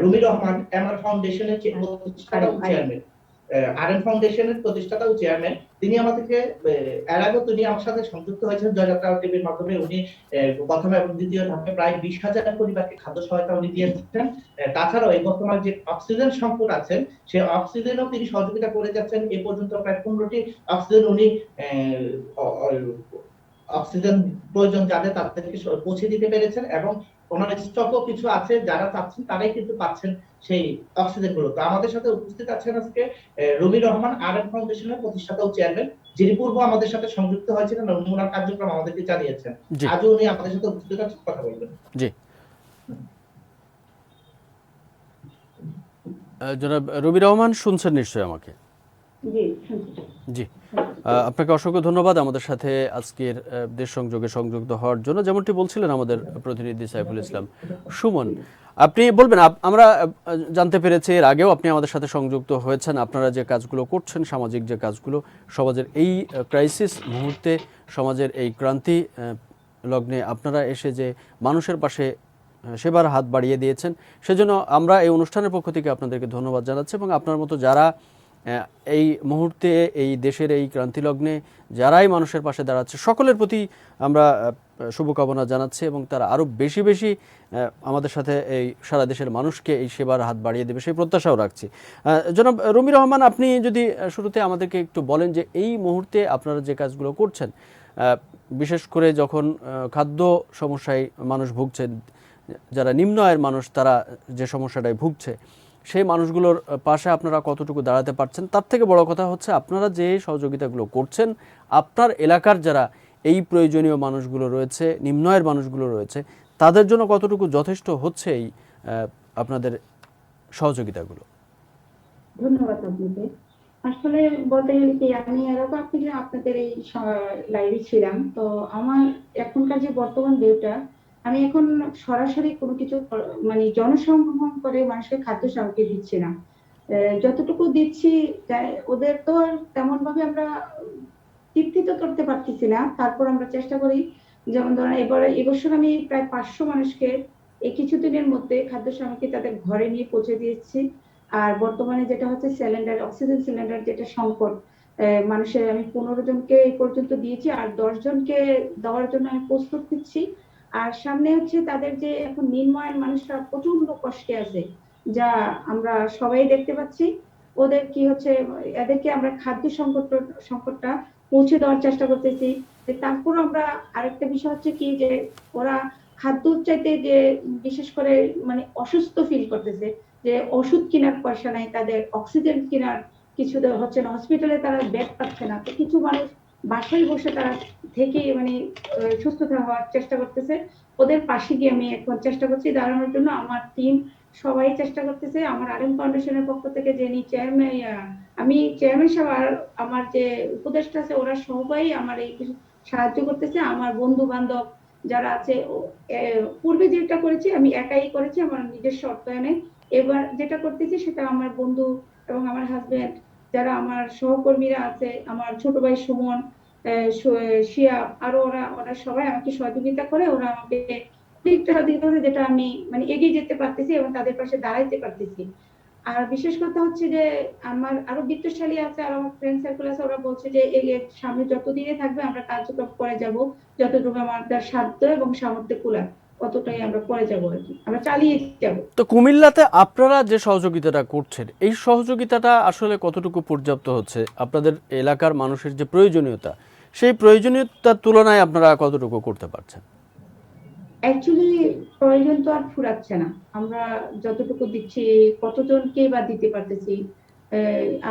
রুমি রহমান, এমআর ফাউন্ডেশনের প্রতিষ্ঠাতা ও চেয়ারম্যান, আরএন ফাউন্ডেশনের প্রতিষ্ঠাতা ও চেয়ারম্যান। তিনি আমাদেরকে এর আগে তিনি আমার সাথে সংযুক্ত হয়েছেন জয়যাত্রা টিভির মাধ্যমে। উনি প্রথম এবং দ্বিতীয় ধাপে প্রায় 20,000 পরিবারকে খাদ্য সহায়তা উনি দিয়েছেন। তাছাড়াও এই বর্তমান যে অক্সিজেন সংকট আছেন, সেই অক্সিজেনও তিনি সহযোগিতা করে যাচ্ছেন। এ পর্যন্ত প্রায় 15টি অক্সিজেন উনি অক্সিজেন প্রয়োজন যাদের তাদেরকে পৌঁছে দিতে পেরেছেন, এবং ওনার স্টকও কিছু আছে, যারা চাচ্ছেন তারাই কিন্তু পাচ্ছেন সেই অক্সিজেন গুলো। তো আমাদের সাথে উপস্থিত আছেন আজকে রুমি রহমান, আরএন ফাউন্ডেশনের প্রতিষ্ঠাতা ও চেয়ারম্যান, যিনি পূর্ব আমাদের সাথে সংযুক্ত হয়েছিলেন এবং ওনার কার্যক্রম আমাদেরকে জানিয়েছেন। জি। আজও উনি আমাদের সাথে উপস্থিত আছেন, কথা বলবেন। জি, জনাব রবি রহমান, শুনছেন নিশ্চয়ই আমাকে? জি। জি, আপনাকে অসংখ্য ধন্যবাদ আমাদের সাথে আজকের দেশ সংযোগে সংযুক্ত হওয়ার জন্য। যেমনটি বলছিলেন আমাদের প্রতিনিধি সাইফুল ইসলাম সুমন, আপনি বলবেন, আমরা জানতে পেরেছি এর আগেও আপনি আমাদের সাথে সংযুক্ত হয়েছেন। আপনারা যে কাজগুলো করছেন, সামাজিক যে কাজগুলো, সমাজের এই ক্রাইসিস মুহূর্তে, সমাজের এই ক্রান্তি লগ্নে আপনারা এসে যে মানুষের পাশে সেবার হাত বাড়িয়ে দিয়েছেন, সেজন্য আমরা এই অনুষ্ঠানের পক্ষ থেকে আপনাদেরকে ধন্যবাদ জানাচ্ছি। এবং আপনার মতো যারা এই মুহূর্তে এই দেশের এই ক্রান্তিলগ্নে যারাই মানুষের পাশে দাঁড়াচ্ছে, সকলের প্রতি আমরা শুভকামনা জানাচ্ছি, এবং তারা আরও বেশি বেশি আমাদের সাথে এই সারা দেশের মানুষকে এই সেবার হাত বাড়িয়ে দেবে, সেই প্রত্যাশাও রাখছি। জনাব রুমি রহমান, আপনি যদি শুরুতে আমাদেরকে একটু বলেন যে এই মুহূর্তে আপনারা যে কাজগুলো করছেন, বিশেষ করে যখন খাদ্য সমস্যায় মানুষ ভুগছেন, যারা নিম্ন আয়ের মানুষ তারা যে সমস্যাটায় ভুগছে, সেই মানুষগুলোর পাশে আপনারা কতটুকু দাঁড়াতে পারছেন, তার থেকে বড় কথা হচ্ছে আপনারা যে সহযোগিতাগুলো করছেন, আপনার এলাকার যারা এই প্রয়োজনীয় মানুষগুলো রয়েছে, নিম্ন আয়ের মানুষগুলো রয়েছে, তাদের জন্য কতটুকু যথেষ্ট হচ্ছে এই আপনাদের সহযোগিতাগুলো? ধন্যবাদ আপনাকে। আসলে বলতে গেলে কি, আমি এরকম আপনাদের এই লাইভে ছিলাম, তো আমার এখনকার যে বর্তমান ভিউটা, আমি এখন সরাসরি কোনো কিছু মানে জনসংগ্রহ করে মানুষকে খাদ্য সামগ্রী দিচ্ছি না। যতটুকু দিচ্ছি ওদের তো আর তেমন ভাবে আমরা তৃপ্তি তো করতে পারতেছি না, তারপর আমরা চেষ্টা করি। যেমন ধরেন এবছর আমি প্রায় 500 মানুষকে এই কিছুদিনের মধ্যে খাদ্য সামগ্রী তাদের ঘরে নিয়ে পৌঁছে দিয়েছি। আর বর্তমানে যেটা হচ্ছে সিলিন্ডার, অক্সিজেন সিলিন্ডার যেটা সংকট, মানুষের আমি 15 জনকে এই পর্যন্ত দিয়েছি, আর 10 জনকে দেওয়ার জন্য আমি প্রস্তুত দিচ্ছি। আর সামনে হচ্ছে তাদের যে এখন নিম্ন আয়ের মানুষরা প্রচন্ড কষ্টে আছে, যা আমরা সবাই দেখতে পাচ্ছি। ওদের কি হচ্ছে, এদেরকে আমরা খাদ্য সংকটটা পৌঁছে দেওয়ার চেষ্টা করতেছি। তারপর আমরা আরেকটা বিষয় হচ্ছে কি, যে ওরা খাদ্য চাইতে যে বিশেষ করে মানে অসুস্থ ফিল করতেছে, যে ওষুধ কেনার পয়সা নাই, তাদের অক্সিজেন কেনার কিছু হচ্ছে না, হসপিটালে তারা বেড পাচ্ছে না, তো কিছু মানুষ বাসায় বসে তারা থেকে মানে সুস্থ হওয়ার চেষ্টা করতেছে। ওদের পাশে গিয়ে আমি এখন চেষ্টা করছি দাঁড়ানোর জন্য। আমার টিম সবাই চেষ্টা করতেছে। আমার আরএম ফাউন্ডেশনের পক্ষ থেকে যিনি চেয়ারম্যান, আমি চেয়ারম্যান সাহেব আর আমার যে উপদেষ্টা আছে, ওরা সবাই আমার এই সাহায্য করতেছে। আমার বন্ধু বান্ধব যারা আছে, পূর্বে যেটা করেছি আমি একাই করেছি আমার নিজস্ব অর্থায়নে। এবার যেটা করতেছি সেটা আমার বন্ধু এবং আমার হাজবেন্ড, যারা আমার সহকর্মীরা আছে, আমার ছোট ভাই সুমন, শিয়া, আরো ওরা সবাই আমাকে সহযোগিতা করে। ওরা আমাকে সহযোগিতা করে, যেটা আমি মানে এগিয়ে যেতে পারতেছি এবং তাদের পাশে দাঁড়াইতে পারতেছি। আর বিশেষ কথা হচ্ছে যে আমার আরো বিত্তশালী আছে, আর আমার ফ্রেন্ড সার্কেল আছে, ওরা বলছে যে এই সামনে যতদিনে থাকবে আমরা কার্যক্রম করে যাব, যতটুকু আমাদের সাধ্য এবং সামর্থ্য কুলায় ততটাই আমরা করে যাব, আর কি আমরা চালিয়ে যাব। তো কুমিল্লাতে আপনারা যে সহযোগিতাটা করছেন, এই সহযোগিতাটা আসলে কতটুকু পর্যাপ্ত হচ্ছে? আপনাদের এলাকার মানুষের যে প্রয়োজনীয়তা, সেই প্রয়োজনীয়তার তুলনায় আপনারা কতটুকু করতে পারছেন? অ্যাকচুয়ালি প্রয়োজন তো আর ফুরাচ্ছে না। আমরা যতটুকু দিচ্ছি, কতজনকে বা দিতে পারতেছি,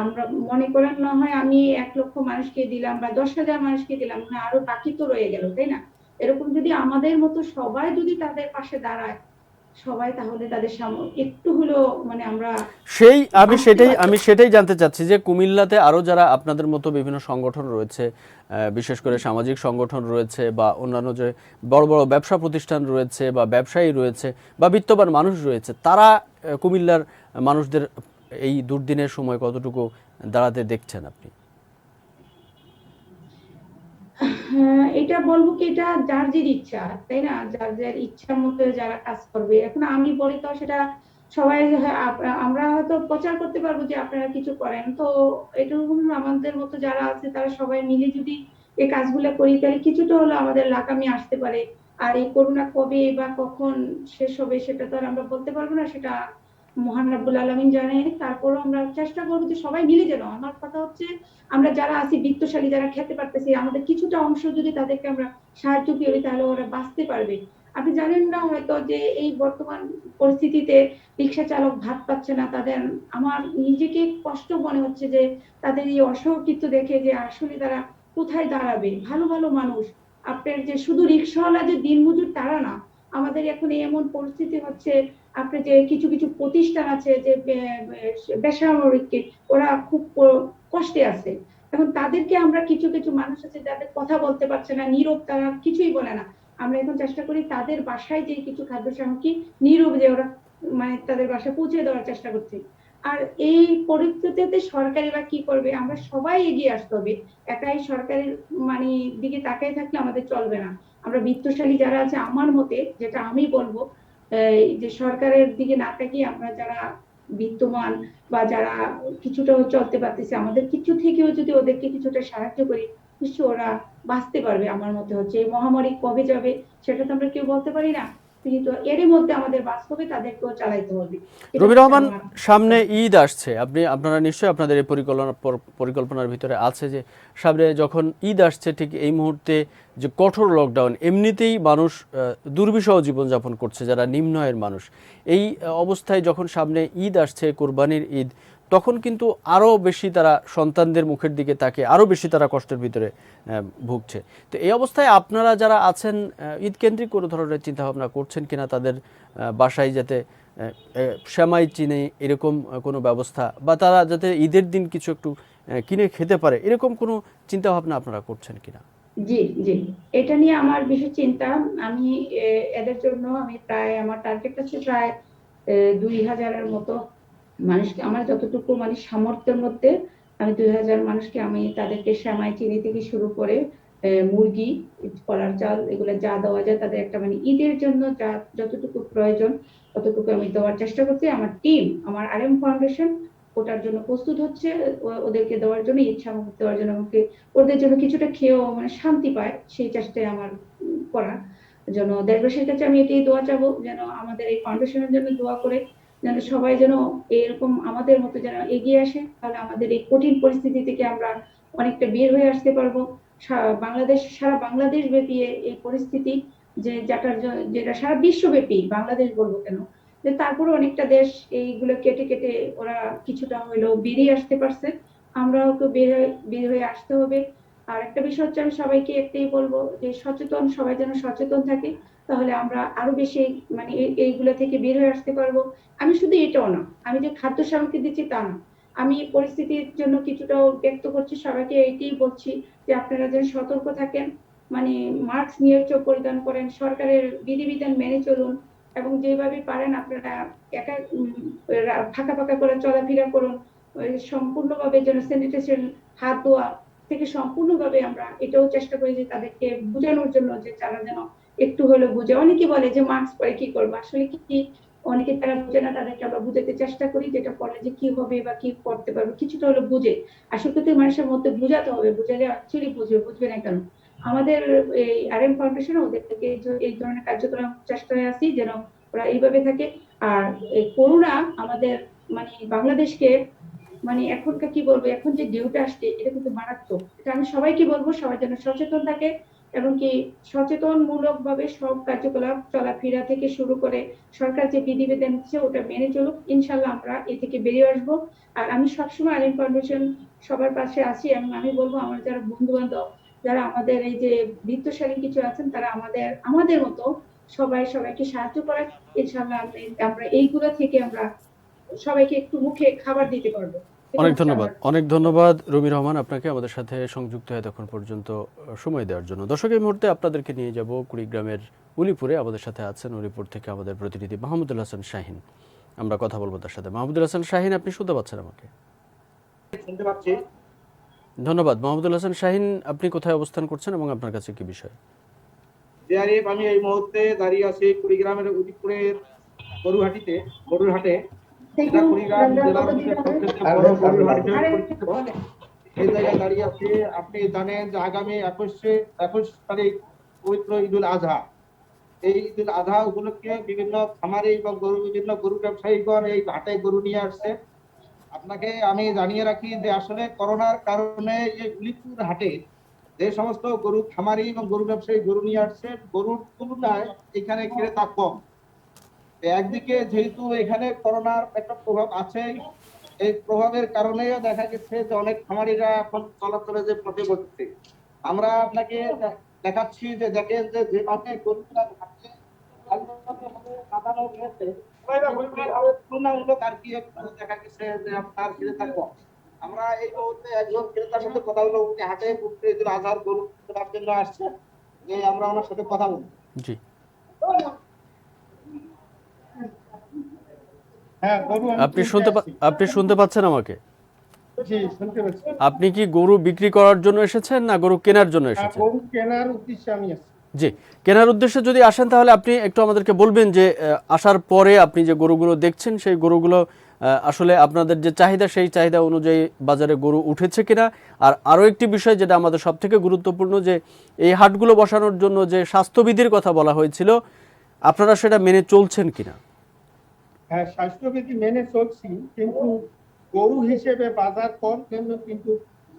আমরা মনে করেন না হয় আমি 1 লক্ষ মানুষকে দিলাম বা 10,000 মানুষকে দিলাম, না আরো বাকি তো রয়ে গেল, তাই না? এরকম যদি আমাদের মতো সবাই যদি তাদের পাশে দাঁড়ায়, সবাই, তাহলে তাদের সামনে একটু হলেও মানে আমরা সেই বাঁচতে পারবো। আমি সেটাই জানতে চাচ্ছি যে কুমিল্লাতে আরো যারা আপনাদের মতো বিভিন্ন সংগঠন রয়েছে, বিশেষ করে সামাজিক সংগঠন রয়েছে বা অন্যান্য যে বড় বড় ব্যবসা প্রতিষ্ঠান রয়েছে বা ব্যবসায়ী রয়েছে বা বিত্তবান মানুষ রয়েছে, তারা কুমিল্লার মানুষদের এই দুর্দিনের সময় কতটুকু দাঁড়াতে দেখছেন আপনি? হ্যাঁ, এটা বলবো কি, এটা যার যার ইচ্ছা, তাই না? যার যার ইচ্ছা মতো যারা কাজ করবে। এখন আমি বলি তো সেটা সবাই আমরা হয়তো প্রচার করতে পারবো যে আপনারা কিছু করেন, তো এটুকু আমাদের মতো যারা আছে তারা সবাই মিলে যদি এই কাজগুলো করি, তাহলে কিছুটা হলো আমাদের লাগামে আসতে পারে। আর এই করোনা কবে বা কখন শেষ হবে সেটা তো আর আমরা বলতে পারবো না, সেটা মহান রাব্বুল আলামিন জানে। তারপরও আমরা চেষ্টা করবো যে সবাই মিলে, যেন, আমার কথা হচ্ছে আমরা যারা আছি বিত্তশালী, যারা খেতে পারতেছি, আমাদের কিছুটা অংশ যদি তাদেরকে আমরা সাহায্য করি, তাহলে ওরা বাঁচতে পারবে। আপনি জানেন না হয়তো যে এই বর্তমান পরিস্থিতিতে রিক্সা চালক ভাত পাচ্ছে না, তাদের, আমার নিজেকে কষ্ট মনে হচ্ছে যে তাদের এই অসহকৃত দেখে যে আসলে তারা কোথায় দাঁড়াবে। ভালো ভালো মানুষ, আপনার যে শুধু রিক্সাওয়ালা যে দিনমজুর তারা না, আমাদের এখন এমন পরিস্থিতি হচ্ছে, আপনার যে কিছু কিছু প্রতিষ্ঠান আছে যে বেসামরিক, ওরা খুব কষ্টে আছে। এখন তাদেরকে আমরা, কিছু কিছু মানুষ আছে যাদের কথা বলতে পারছে না, নীরব, তারা কিছুই বলে না, আমরা এখন চেষ্টা করি তাদের বাসায় যে কিছু খাদ্য সামগ্রী নীরব যে ওরা মানে তাদের বাসায় পৌঁছে দেওয়ার চেষ্টা করছি। আর এই পরিস্থিতিতে সরকারি বা কি করবে, আমরা সবাই এগিয়ে আসতে হবে। একাই সরকারের মানে দিকে তাকিয়ে থাকলে আমাদের চলবে না। আমরা বিত্তশালী যারা আছে, আমার মতে যেটা আমি বলবো, যে সরকারের দিকে না তাকিয়ে আমরা যারা বিত্তমান বা যারা কিছুটা চলতে পারতেছে, আমাদের কিছু থেকেও যদি ওদেরকে কিছুটা সাহায্য করি, নিশ্চয় ওরা বাঁচতে পারবে। আমার মতে হচ্ছে এই মহামারী কবে যাবে সেটা তো আমরা কেউ বলতে পারি না, কিন্তু এরই মধ্যে আমাদের বাঁচতে হবে, তাদেরকেও চালাইতে হবে। এটা রবি হচ্ছে রহমান, আমার। সামনে ঈদ আসছে, আপনারা নিশ্চয়ই আপনাদের এই পরিকল্পনার ভিতরে আছে যে সামনে যখন ঈদ আসছে ঠিক এই মুহূর্তে যে কঠোর লকডাউন, এমনিতেই মানুষ দুর্বিষহ জীবনযাপন করছে যারা নিম্ন আয়ের মানুষ। এই অবস্থায় যখন সামনে ঈদ আসছে, কোরবানির ঈদ, তখন কিন্তু আরও বেশি তারা সন্তানদের মুখের দিকে তাকিয়ে আরও বেশি তারা কষ্টের ভিতরে ভুগছে। তো এই অবস্থায় আপনারা যারা আছেন, ঈদ কেন্দ্রিক কোনো ধরনের চিন্তাভাবনা করছেন কিনা তাদের বাসায় যাতে সেমাই চিনি এরকম কোনো ব্যবস্থা, বা তারা যাতে ঈদের দিন কিছু একটু কিনে খেতে পারে, এরকম কোনো চিন্তা ভাবনা আপনারা করছেন কিনা? জি, জি, এটা নিয়ে আমার বিশেষ চিন্তা। আমি এদের জন্য আমি প্রায়, আমার টার্গেট আছে প্রায় 2,000-এর মতো মানুষকে, আমার যতটুকু মানে সামর্থ্যের মধ্যে, আমি 2,000 মানুষকে আমি তাদেরকে সেমাই চিনি থেকে শুরু করে মুরগি, কলার চাল, এগুলো যা দেওয়া যায় তাদের একটা মানে ঈদের জন্য যা যতটুকু প্রয়োজন ততটুকু আমি দেওয়ার চেষ্টা করছি। আমার টিম, আমার RM ফাউন্ডেশন ওটার জন্য প্রস্তুত হচ্ছে, ওদেরকে দেওয়ার জন্য, ঈদ সামগ্রী দেওয়ার জন্য, আমাকে ওদের জন্য কিছুটা খেয়েও মানে শান্তি পায়, সেই চেষ্টায় আমার করা। যেন দেশবাসীর কাছে আমি এটাই দোয়া চাবো, যেন আমাদের এই ফাউন্ডেশনের জন্য দোয়া করে, যেন সবাই যেন এরকম আমাদের মতো যেন এগিয়ে আসে, তাহলে আমাদের এই কঠিন পরিস্থিতি থেকে আমরা অনেকটা বের হয়ে আসতে পারবো। বাংলাদেশ, সারা বাংলাদেশ ব্যাপী এই পরিস্থিতি, যে যেটা সারা বিশ্বব্যাপী, বাংলাদেশ বলবো কেন, যে তারপরে অনেকটা দেশ এইগুলো কেটে কেটে ওরা কিছুটা হলেও বেরিয়ে আসতে পারছে। আমরাও তো বের হয়ে আসতে হবে। আর একটা বিষয় হচ্ছে, আমি সবাইকে একটাই বলবো যে সচেতন, সবাই যেন সচেতন থাকে, তাহলে আমরা আরো বেশি মানে এইগুলো থেকে বের হয়ে আসতে পারবো। আমি শুধু এটাও না, আমি যে খাদ্য সামগ্রী দিচ্ছি তা না, আমি এই পরিস্থিতির জন্য কিছুটাও ব্যক্ত করছি, সবাইকে এইটাই বলছি যে আপনারা যেন সতর্ক থাকেন, মানে মাস্ক নিয়ে চোখ পরিধান করেন, সরকারের বিধিবিধান মেনে চলুন, এবং যেভাবে পারেন আপনারা একা ফাঁকা ফাঁকা করে চলাফেরা করুন। সম্পূর্ণভাবে যেন স্যানিটেশন, হাত ধোয়া থেকে সম্পূর্ণভাবে আমরা এটাও চেষ্টা করি যে তাদেরকে বোঝানোর জন্য, যে তারা যেন একটু হলেও বুঝে। অনেকে বলে যে মাস্ক পরে কি করবো, আসলে কি অনেকে তারা বুঝে না, তাদেরকে আমরা বুঝাতে চেষ্টা করি যেটা পড়লে যে কি হবে বা কি করতে পারবে, কিছুটা হলে বুঝে। আসল কথা মানুষের মধ্যে বুঝাতে হবে, বুঝালে অ্যাকচুয়ালি বুঝবে না কেন। আমাদের এই RM ফাউন্ডেশন ওদের থেকে এই ধরনের কার্যক্রম চেষ্টায় আছি যেন ওরা এইভাবে থাকে। আর এই করোনা আমাদের মানে বাংলাদেশকে মানে এখনকার কি বলবো, এখন যে ঢেউটা আসছে এটা কিন্তু মারাত্মক। এটা আমি সবাইকে বলবো, সবাই যেন সচেতন থাকে এমনকি সচেতনমূলক ভাবে সব কার্যকলাপ চলাফেরা থেকে শুরু করে সরকার যে বিধিবিধান দিচ্ছে ওটা মেনে চলুক, ইনশাল্লাহ আমরা এ থেকে বেরিয়ে আসবো। আর আমি সবসময় আইন ফাউন্ডেশন সবার পাশে আছি এবং আমি বলবো আমার যারা বন্ধু বান্ধব, যারা আমাদের এই যে বৃত্তশালী কিছু আছেন, তারা আমাদের মতো সবাইকে সাহায্য করে, ইনশাল্লাহ আমরা এইগুলা থেকে আমরা সবাইকে একটু মুখে খাবার দিতে পারবো। অনেক ধন্যবাদ রুমি রহমান আপনাকে আমাদের সাথে সংযুক্ত হয়ে তখন পর্যন্ত সময় দেওয়ার জন্য। দর্শক, এই মুহূর্তে আপনাদেরকে নিয়ে যাব কুড়িগ্রামের উলিপুরে। আমাদের সাথে আছেন উলিপুর থেকে আমাদের প্রতিনিধি মাহমুদুল হাসান শাহিন। আমরা কথা বলবো তার সাথে। মাহমুদুল হাসান শাহিন, আপনি শুনতে পাচ্ছেন আমাকে? শুনতে পাচ্ছি। ধন্যবাদ। মাহমুদুল হাসান শাহিন, আপনি কোথায় অবস্থান করছেন এবং আপনার কাছে কি বিষয়? আমি এই মুহূর্তে দাঁড়িয়ে আছি কুড়িগ্রামের উদিপুরের গরুর হাটে। কুড়িগ্রাম জেলার মধ্যে সবচেয়ে বড় গরুর হাট হিসেবে পরিচিত। এই জায়গায় দাঁড়িয়ে আছি। আপনি জানেন যে আগামী 21 তারিখ পবিত্র ঈদুল আজহা। এই ঈদুল আজহা উপলক্ষে বিভিন্ন খামারি এবং বিভিন্ন গরু ব্যবসায়ীগণ এই হাটে গরু নিয়ে আসছে। আপনাকে আমি জানিয়ে রাখি যে আসলে করোনার কারণে এই উলিপুর হাটে যে সমস্ত গরু খামারি এবং গরু ব্যবসায়ী গরু নিয়ে আসছে, গরুর তুলনায় এখানে ক্রেতা কম। একদিকে যেহেতু এখানে করোনার একটা প্রভাব আছে, এই প্রভাবের কারণে দেখা গেছে যে অনেক খামারিরা এখন চলাচলে যে পথে বসছে। আমরা আপনাকে দেখাচ্ছি যে দেখেন যে যেভাবে গরুগুলা ঘাটে কাঁদানো হয়েছে, তুলনামূলক আর কি দেখা গেছে যে আপনার ক্রেতা কম। আমরা এই মুহূর্তে একজন ক্রেতার সাথে কথা বলবো, উনি হাটে ঘুরতে আধার গরু কেনার জন্য আসছে, যে আমরা ওনার সাথে কথা বলবো। জি, হ্যাঁ, গরু আপনি শুনতে পাচ্ছেন আমাকে? জি, শুনতে পাচ্ছি। আপনি কি গরু বিক্রি করার জন্য এসেছেন না গরু কেনার জন্য এসেছেন? গরু কেনার উদ্দেশ্যে আমি আছি। জি, কেনার উদ্দেশ্যে যদি আসেন তাহলে আপনি একটু আমাদেরকে বলবেন যে আসার পরে আপনি যে গরুগুলো দেখছেন সেই গরুগুলো আসলে আপনাদের যে চাহিদা সেই চাহিদা অনুযায়ী বাজারে গরু উঠেছে কিনা। আর আরও একটি বিষয় যেটা আমাদের সব থেকে গুরুত্বপূর্ণ, যে এই হাটগুলো বসানোর জন্য যে স্বাস্থ্যবিধির কথা বলা হয়েছিল, আপনারা সেটা মেনে চলছেন কিনা? হ্যাঁ, স্বাস্থ্যবিধি মেনে চলছি, কিন্তু গরু হিসেবে বাজার কম জন্য কিন্তু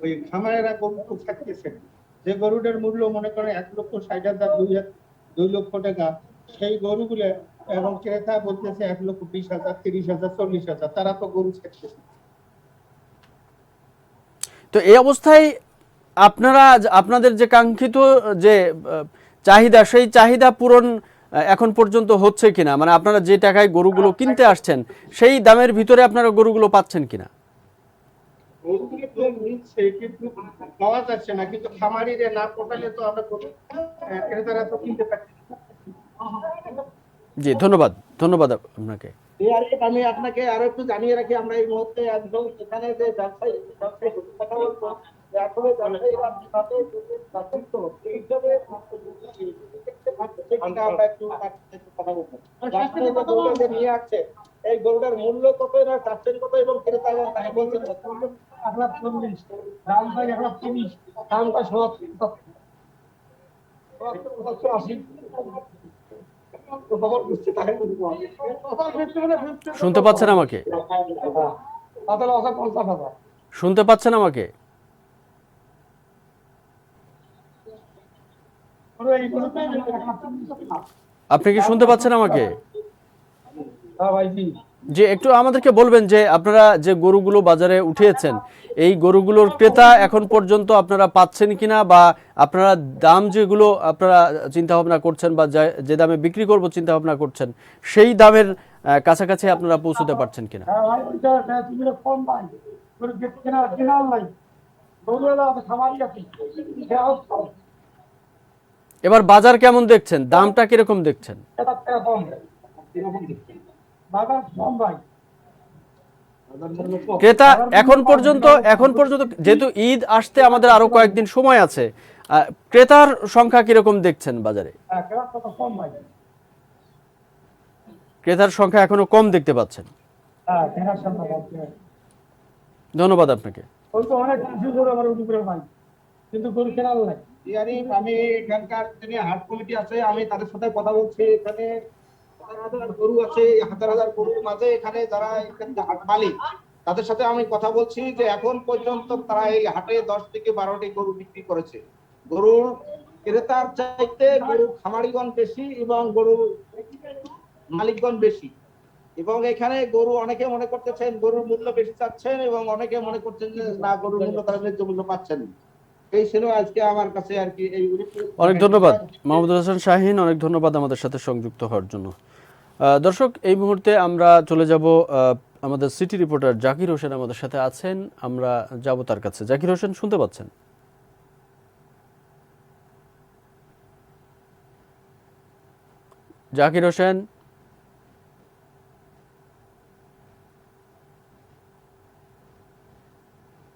ওই খামারেরা গরু তো থাকতেছে। যে গরুটার মূল্য মনে করেন 1,60,000, 2 লক্ষ টাকা, সেই গরুগুলো এবং ক্রেতা বলতেছে 1,20,000, 30,000, 40,000, তারা তো গরু ছাড়তেছে। তো এই অবস্থায় আপনাদের যে কাঙ্ক্ষিত যে চাহিদা, সেই চাহিদা পূরণ এখন পর্যন্ত হচ্ছে কিনা? মানে আপনারা যে টাকায় গরুগুলো কিনতে আসছেন সেই দামের ভিতরে আপনারা গরুগুলো পাচ্ছেন কিনা? গরুগুলো তো নিচ্ছে কিন্তু পাওয়া যাচ্ছে না, কিন্তু খামারিদের না পোটালে তো আমরা ক্রেতারা তো কিনতে পারছি না। জি, ধন্যবাদ আপনাকে। আমি আপনাকে আরো একটু জানিয়ে রাখি, আমরা এই মুহূর্তে একদম এখানে যে ব্যবসায়ী কথা বলবো, যে আসলে ব্যবসায়ীরা কিভাবে তো এইভাবে আমরা একটু কথা বলবো। গরুটা যে নিয়ে আসছে, এই গরুটার মূল্য কত, না চাচ্ছেন কত, এবং ক্রেতা তাই বলছেন 1,40,000, দাম পাই 1,30,000, দাম পাই 70,000। শুনতে পাচ্ছেন আমাকে? শুনতে পাচ্ছেন আমাকে? আপনি কি শুনতে পাচ্ছেন আমাকে? যে একটু আমাদেরকে বলবেন যে আপনারা যে গরুগুলো বাজারে উঠিয়েছেন, এই গরুগুলোর ক্রেতা এখন পর্যন্ত আপনারা পাচ্ছেন কিনা, বা আপনারা দাম যেগুলো আপনারা চিন্তা ভাবনা করছেন বা যে দামে বিক্রি করব চিন্তা ভাবনা করছেন, সেই দামের কাছাকাছি আপনারা পৌঁছতে পারছেন কিনা? এবার বাজার কেমন দেখছেন? দামটা কিরকম দেখছেন? ক্রেতা এখন পর্যন্ত যেহেতু ঈদ আসতে আমাদের আরো কয়েকদিন সময় আছে, ক্রেতার সংখ্যা কিরকম দেখছেন বাজারে? ক্রেতার সংখ্যা এখনো কম দেখতে পাচ্ছেন। ধন্যবাদ আপনাকে। আমি এখানকার যিনি হাট কমিটি আছে, আমি তাদের সাথে কথা বলছি। এখানে গরু আছে, 1,000 গরুর মাঝে এখানে যারা হাট মালিক, তাদের সাথে আমি কথা বলছি যে এখন পর্যন্ত তারা এই হাটে 10 থেকে 12টি গরু বিক্রি করেছে। গরুর ক্রেতার চাইতে গরু খামারিগণ বেশি এবং গরু মালিকগণ বেশি, এবং এখানে গরু অনেকে মনে করতেছেন গরুর মূল্য বেশি চাচ্ছেন এবং অনেকে মনে করছেন যে না, গরুর মূল্য তারা ন্যায্য মূল্য পাচ্ছেন না। এই ছিল আজকে আমার কাছে আর কি এইগুলি। অনেক ধন্যবাদ মাহমুদুল হাসান শাহীন, অনেক ধন্যবাদ আমাদের সাথে সংযুক্ত হওয়ার জন্য। দর্শক, এই মুহূর্তে আমরা চলে যাব আমাদের সিটি রিপোর্টার জাকির হোসেন আমাদের সাথে আছেন, আমরা যাব তার কাছে। জাকির হোসেন, শুনতে পাচ্ছেন? জাকির হোসেন,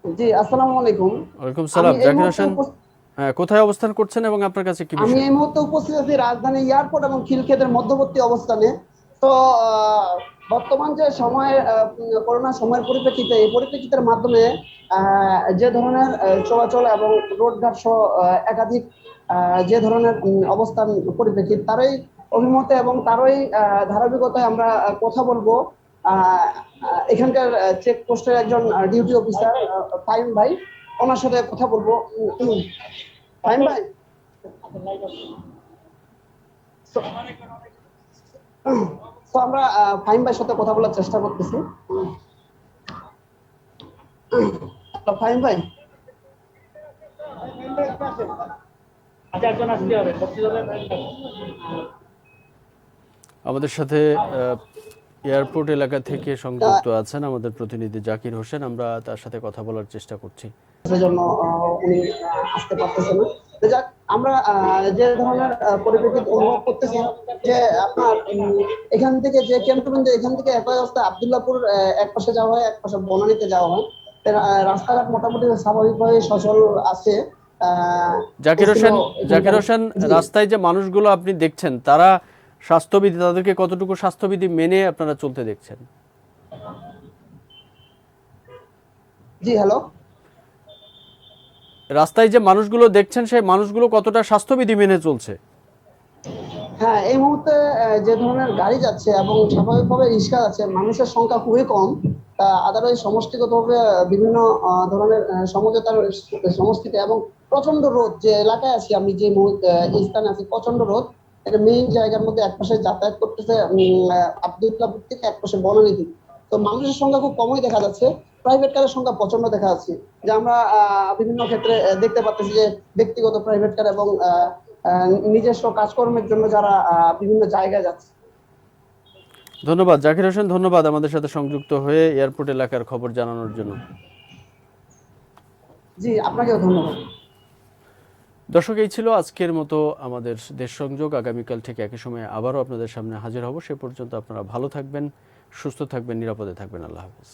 জি, আসসালামু আলাইকুম। ওয়ালাইকুম সালাম। জাকির হোসেন, হ্যাঁ, কোথায় অবস্থান করছেন এবং আপনার কাছে কি আমি বিষয়? এই মুহূর্তে উপস্থিত আছি রাজধানী এয়ারপোর্ট এবং খিলক্ষেতের মধ্যবর্তী অবস্থানে। তো বর্তমান যে সময়, করোনা সময়ের পরিপ্রেক্ষিতে, এই পরিপ্রেক্ষিতের মাধ্যমে যে ধরনের চলাচল এবং রোডঘাট সহ একাধিক যে ধরনের অবস্থান পরিপ্রেক্ষিত, তারই অভিমতে এবং তারই ধারাবাহিকতায় আমরা কথা বলবো এখানকার চেকপোস্টের একজন ডিউটি অফিসার ফাহিম ভাই, ওনার সাথে কথা বলবো। ফাহিম ভাই, তো আমরা ফাহিম ভাইয়ের সাথে কথা বলার চেষ্টা করতেছি। ফাহিম ভাই, আমাদের সাথে এয়ারপোর্ট এলাকা থেকে সংযুক্ত আছেন আমাদের প্রতিনিধি জাকির হোসেন, আমরা তার সাথে কথা বলার চেষ্টা করছি। সেজন্য উনি আসতে পারতেছেন না। তো যাক, আমরা যে ধরনের পরিপ্রেক্ষিত অনুভব করতেছি যে আপনার এখান থেকে যে ক্যান্টনমেন্টে, এখান থেকে একই অবস্থা আব্দুল্লাহপুর এক পাশে যাওয়া হয়, এক পাশে বনানীতে যাওয়া হয়। রাস্তাঘাট মোটামুটি স্বাভাবিকভাবে সচল আছে। জাকির হোসেন, রাস্তায় যে মানুষগুলো আপনি দেখছেন, তারা স্বাস্থ্যবিধি, তাদেরকে কতটুকু স্বাস্থ্যবিধি মেনে আপনারা চলতে দেখছেন? জি, হ্যালো। রাস্তায় যে মানুষগুলো দেখছেন, সেই মানুষগুলো কতটা স্বাস্থ্যবিধি মেনে চলছে? হ্যাঁ, এই মুহূর্তে যে ধরনের গাড়ি যাচ্ছে এবং স্বাভাবিকভাবে রিক্সা যাচ্ছে, মানুষের সংখ্যা খুবই কম। আদারওয়াইজ সমষ্টিগতভাবে বিভিন্ন ধরনের সমঝোতার সমষ্টিতে এবং প্রচন্ড রোদ, যে এলাকায় আছি আমি, যে এই স্থানে আছি, প্রচন্ড রোদ। একটা মেইন জায়গার মধ্যে একপাশে যাতায়াত করতেছে আব্দুল্লাহপুর থেকে, একপাশে বনানী থেকে। তো মানুষের সংখ্যা খুব কমই দেখা যাচ্ছে, প্রাইভেট কারের সংখ্যা প্রচন্ড দেখা যাচ্ছে। যে আমরা বিভিন্ন ক্ষেত্রে দেখতে পাচ্ছি যে ব্যক্তিগত প্রাইভেট কার এবং নিজস্ব কাজকর্মের জন্য যারা বিভিন্ন জায়গায় যাচ্ছে। ধন্যবাদ জাকির হোসেন, ধন্যবাদ আমাদের সাথে সংযুক্ত হয়ে এয়ারপোর্ট এলাকার খবর জানানোর জন্য। জি, আপনাকেও ধন্যবাদ। দর্শক, এই ছিল আজকের মতো আমাদের দেশ সংযোগ। আগামীকাল ঠিক একই সময়ে আবারও আপনাদের সামনে হাজির হব। সে পর্যন্ত আপনারা ভালো থাকবেন, সুস্থ থাকবেন, নিরাপদে থাকবেন। আল্লাহ হাফেজ।